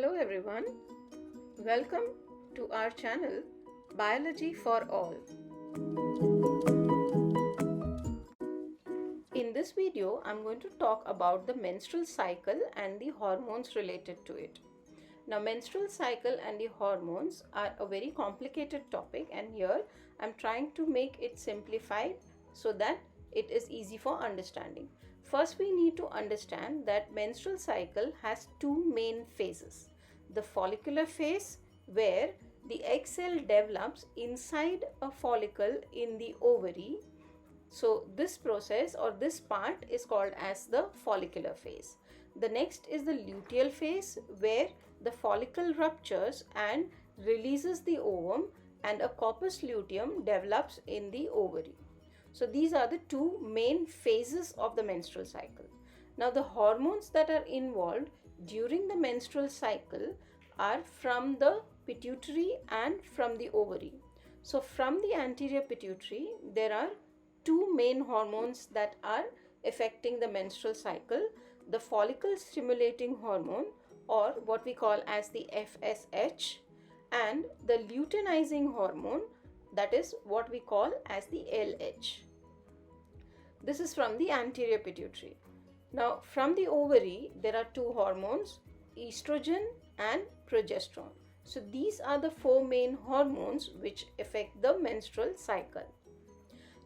Hello everyone, welcome to our channel Biology for All. In this video, I'm going to talk about the menstrual cycle and the hormones related to it. Now, menstrual cycle and the hormones are a very complicated topic, and here I'm trying to make it simplified so that it is easy for understanding. First, we need to understand that menstrual cycle has two main phases. The follicular phase, where the egg cell develops inside a follicle in the ovary. So this process or this part is called as the follicular phase. The next is the luteal phase, where the follicle ruptures and releases the ovum and a corpus luteum develops in the ovary. So these are the two main phases of the menstrual cycle. Now the hormones that are involved during the menstrual cycle are from the pituitary and from the ovary. So from the anterior pituitary, there are two main hormones that are affecting the menstrual cycle: the follicle stimulating hormone, or what we call as the FSH, and the luteinizing hormone, that is what we call as the LH. This is from the anterior pituitary. Now from the ovary, there are two hormones, estrogen and progesterone. So these are the four main hormones which affect the menstrual cycle.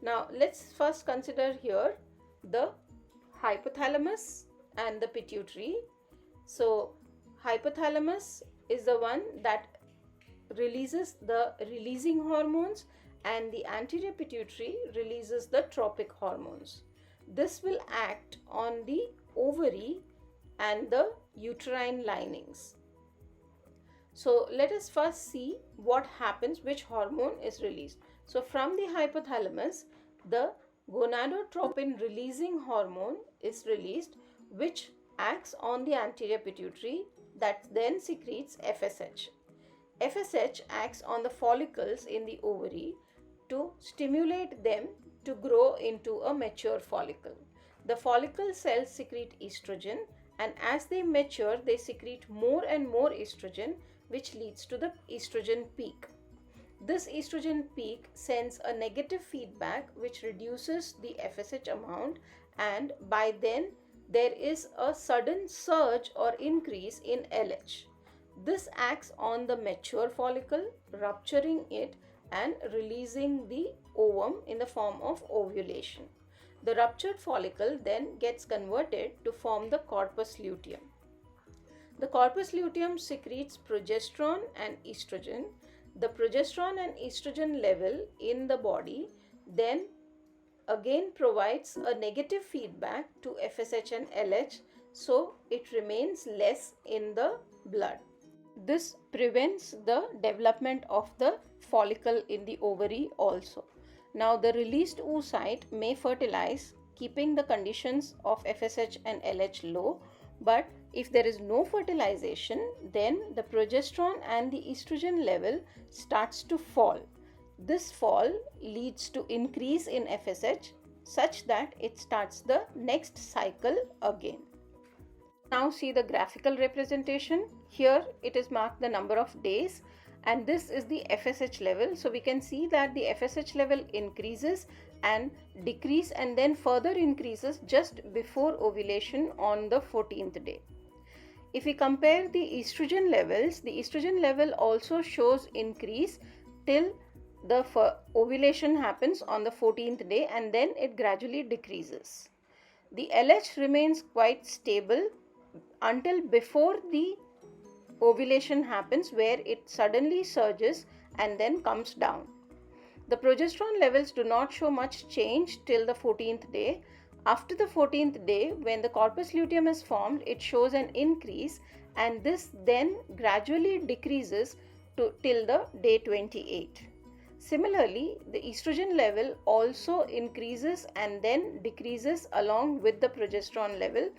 Now let's first consider here the hypothalamus and the pituitary. So hypothalamus is the one that releases the releasing hormones, and the anterior pituitary releases the tropic hormones. This will act on the ovary and the uterine linings. So let us first see what happens, which hormone is released. So from the hypothalamus, the gonadotropin releasing hormone is released, which acts on the anterior pituitary, that then secretes FSH. FSH acts on the follicles in the ovary to stimulate them to grow into a mature follicle. The follicle cells secrete estrogen, and as they mature, they secrete more and more estrogen, which leads to the estrogen peak. This estrogen peak sends a negative feedback which reduces the FSH amount, and by then there is a sudden surge or increase in LH. This acts on the mature follicle, rupturing it and releasing the ovum in the form of ovulation. The ruptured follicle then gets converted to form the corpus luteum. The corpus luteum secretes progesterone and estrogen. The progesterone and estrogen level in the body then again provides a negative feedback to FSH and LH, so it remains less in the blood. This prevents the development of the follicle in the ovary also. Now the released oocyte may fertilize, keeping the conditions of FSH and LH low, but if there is no fertilization, then the progesterone and the estrogen level starts to fall. This fall leads to increase in FSH such that it starts the next cycle again. Now see the graphical representation. Here it is marked the number of days, and this is the FSH level. So we can see that the FSH level increases and decreases and then further increases just before ovulation on the 14th day. If we compare the estrogen levels, the estrogen level also shows increase till the ovulation happens on the 14th day, and then it gradually decreases. The LH remains quite stable until before the ovulation happens, where it suddenly surges and then comes down. The progesterone levels do not show much change till the 14th day. After the 14th day, when the corpus luteum is formed, it shows an increase, and this then gradually decreases till the day 28. Similarly, the estrogen level also increases and then decreases along with the progesterone level,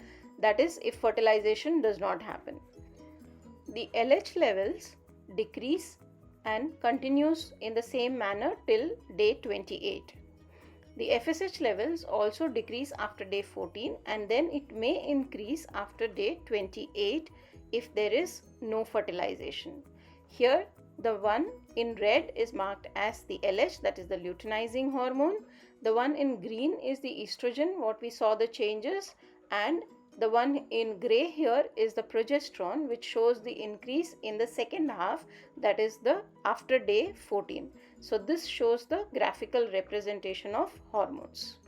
that is, if fertilization does not happen. The LH levels decrease and continues in the same manner till day 28. The FSH levels also decrease after day 14, and then it may increase after day 28 if there is no fertilization. Here the one in red is marked as the LH, that is the luteinizing hormone. The one in green is the estrogen, what we saw the changes, and the one in gray here is the progesterone, which shows the increase in the second half, that is the after day 14. So this shows the graphical representation of hormones.